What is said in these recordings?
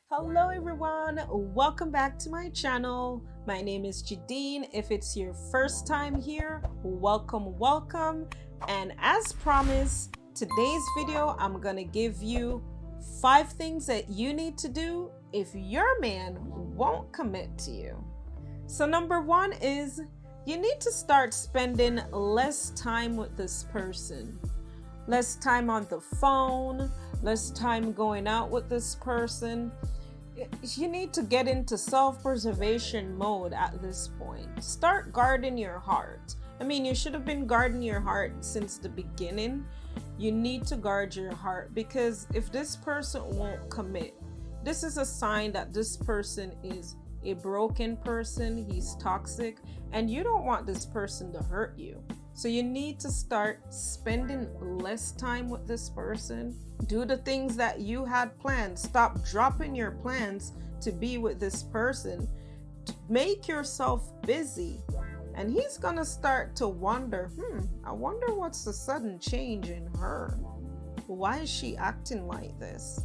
Hello everyone, welcome back to my channel. My name is Jadine. If it's your first time here, welcome. And as promised, today's video I'm gonna give you 5 things that you need to do if your man won't commit to you. So number 1 is you need to start spending less time with this person. Less time on the phone, less time going out with this person. You need to get into self-preservation mode at this point. Start guarding your heart. I mean, you should have been guarding your heart since the beginning. You need to guard your heart, because if this person won't commit, this is a sign that this person is a broken person, he's toxic, and you don't want this person to hurt you. So you need to start spending less time with this person. Do the things that you had planned. Stop dropping your plans to be with this person. Make yourself busy. And he's gonna start to wonder, I wonder what's the sudden change in her. Why is she acting like this?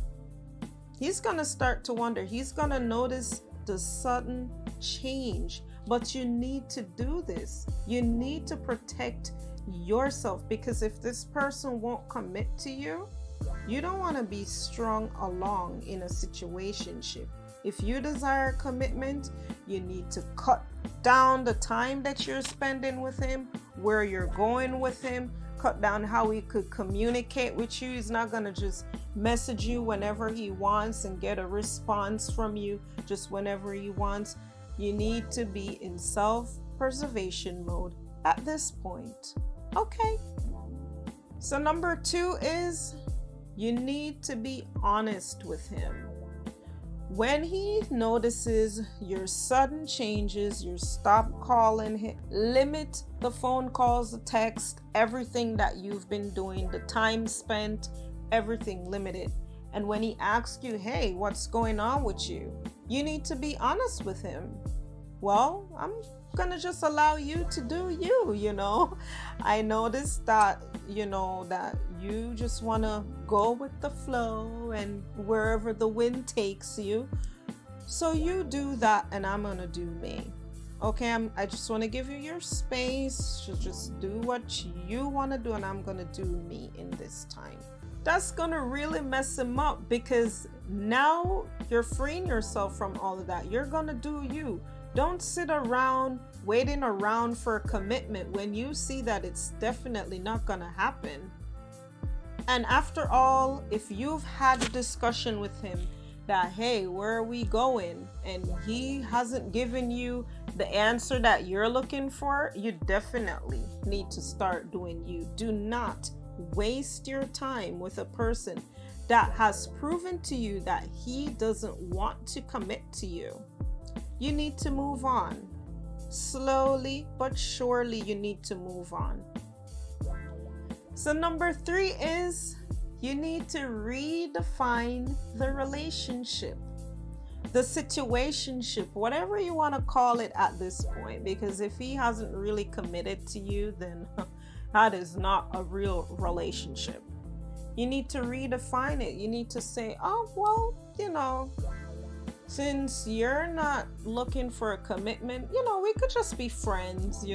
He's gonna start to wonder. He's gonna notice the sudden change. But you need to do this. You need to protect yourself, because if this person won't commit to you, you don't want to be strung along in a situationship. If you desire commitment, you need to cut down the time that you're spending with him, where you're going with him, cut down how he could communicate with you. He's not going to just message you whenever he wants and get a response from you just whenever he wants. You need to be in self-preservation mode at this point. Okay. So number 2 is you need to be honest with him. When he notices your sudden changes, you stop calling him, limit the phone calls, the text, everything that you've been doing, the time spent, everything limited. And when he asks you, hey, what's going on with you? You need to be honest with him. Well, I'm gonna just allow you to do you. I noticed that, that you just wanna go with the flow and wherever the wind takes you. So you do that and I'm gonna do me. Okay, I just wanna give you your space to just do what you wanna do, and I'm gonna do me in this time. That's gonna really mess him up, because now you're freeing yourself from all of that. You're gonna do you. Don't sit around waiting around for a commitment when you see that it's definitely not gonna happen. And after all, if you've had a discussion with him that, hey, where are we going, and he hasn't given you the answer that you're looking for, you definitely need to start doing you. Do not waste your time with a person that has proven to you that he doesn't want to commit to you. You need to move on. Slowly but surely you need to move on. So number 3 is you need to redefine the relationship, the situationship, whatever you want to call it at this point, because if he hasn't really committed to you, then that is not a real relationship. You need to redefine it. You need to say, oh, well, since you're not looking for a commitment, we could just be friends,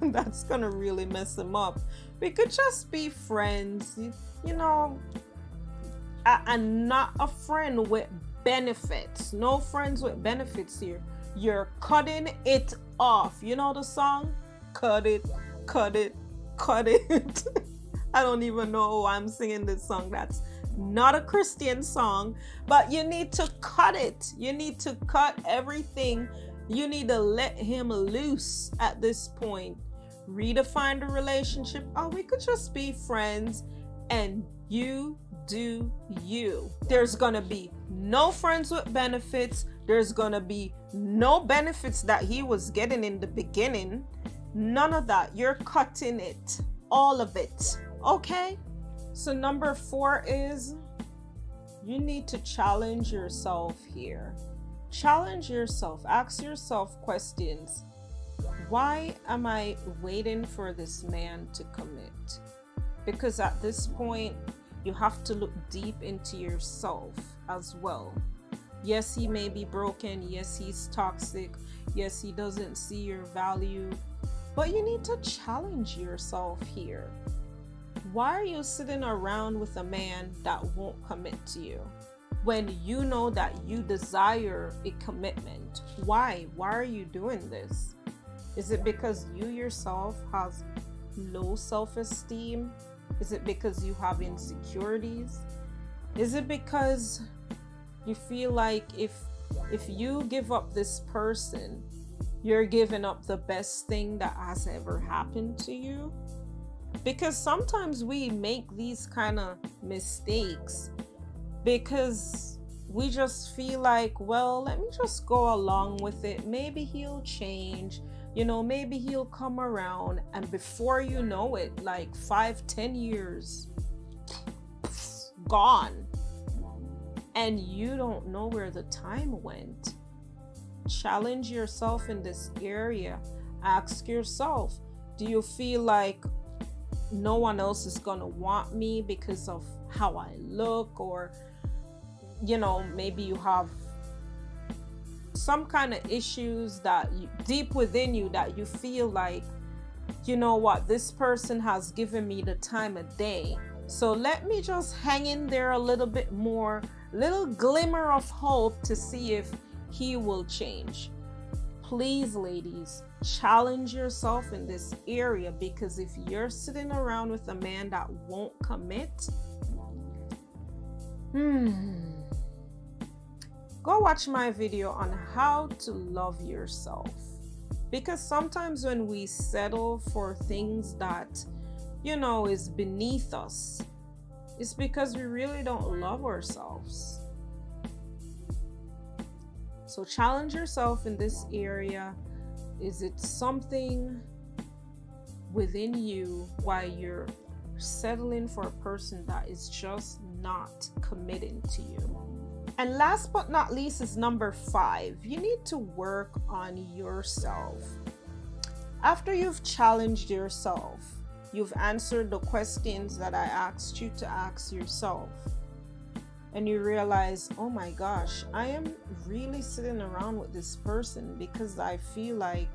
That's gonna really mess him up. We could just be friends, and not a friend with benefits. No friends with benefits here. You're cutting it off. You know the song? Cut it, cut it, cut it. I don't even know why I'm singing this song. That's not a Christian song, but you need to cut it. You need to cut everything. You need to let him loose at this point. Redefine the relationship. Oh, we could just be friends, and you do you. There's gonna be no friends with benefits. There's gonna be no benefits that he was getting in the beginning. None of that. You're cutting it. All of it. Okay? So number 4 is you need to challenge yourself here. Challenge yourself. Ask yourself questions. Why am I waiting for this man to commit? Because at this point, you have to look deep into yourself as well. Yes, he may be broken. Yes, he's toxic. Yes, he doesn't see your value. But you need to challenge yourself here. Why are you sitting around with a man that won't commit to you when you know that you desire a commitment? Why? Why are you doing this? Is it because you yourself have low self-esteem? Is it because you have insecurities? Is it because you feel like if you give up this person, you're giving up the best thing that has ever happened to you? Because sometimes we make these kind of mistakes because we just feel like, well, let me just go along with it. Maybe he'll change, maybe he'll come around. And before you know it, like 5-10 years gone, and you don't know where the time went. Challenge yourself in this area. Ask yourself, do you feel like no one else is gonna want me because of how I look? Or maybe you have some kind of issues that deep within you that you feel like, this person has given me the time of day, so let me just hang in there a little bit more, little glimmer of hope to see if he will change. Please, ladies, challenge yourself in this area, because if you're sitting around with a man that won't commit, go watch my video on how to love yourself. Because sometimes when we settle for things that is beneath us, it's because we really don't love ourselves. So challenge yourself in this area. Is it something within you why you're settling for a person that is just not committing to you? And last but not least is number 5. You need to work on yourself. After you've challenged yourself, you've answered the questions that I asked you to ask yourself, and you realize, oh my gosh, I am really sitting around with this person because I feel like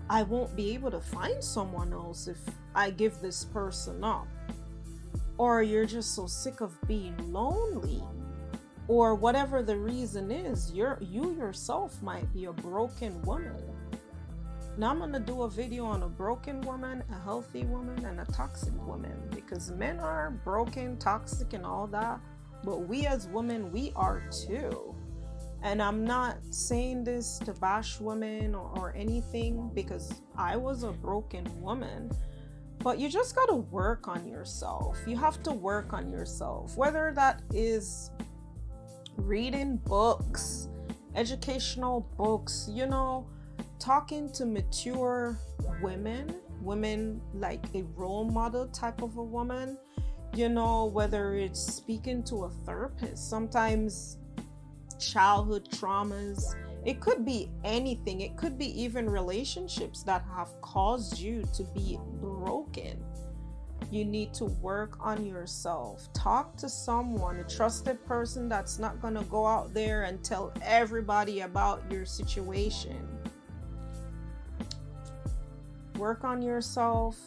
I won't be able to find someone else if I give this person up. Or you're just so sick of being lonely, or whatever the reason is. You yourself might be a broken woman. Now I'm going to do a video on a broken woman, a healthy woman, and a toxic woman, because men are broken, toxic, and all that, but we as women, we are too. And I'm not saying this to bash women or anything, because I was a broken woman, but you just got to work on yourself. You have to work on yourself, whether that is reading books, educational books, talking to mature women like a role model type of a woman, whether it's speaking to a therapist, sometimes childhood traumas, it could be anything. It could be even relationships that have caused you to be broken. You need to work on yourself. Talk to someone, a trusted person that's not going to go out there and tell everybody about your situation. Work on yourself.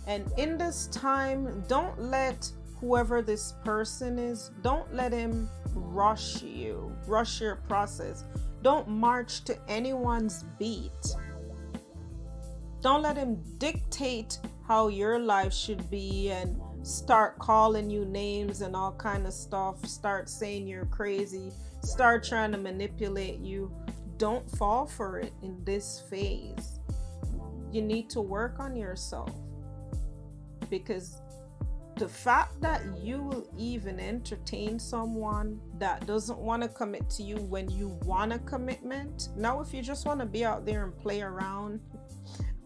And in this time, don't let whoever this person is, don't let him rush your process. Don't march to anyone's beat. Don't let him dictate how your life should be and start calling you names and all kind of stuff. Start saying you're crazy. Start trying to manipulate you. Don't fall for it in this phase. You need to work on yourself, because the fact that you will even entertain someone that doesn't want to commit to you when you want a commitment. Now, if you just want to be out there and play around,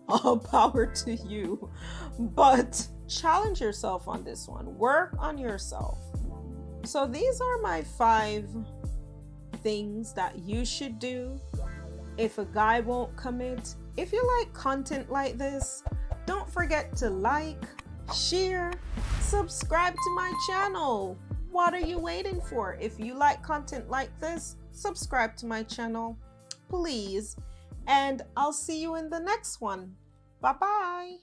all power to you. But challenge yourself on this one. Work on yourself. So these are my 5 things that you should do if a guy won't commit. If you like content like this, don't forget to like, share, subscribe to my channel. What are you waiting for? If you like content like this, subscribe to my channel, please. And I'll see you in the next one. Bye-bye.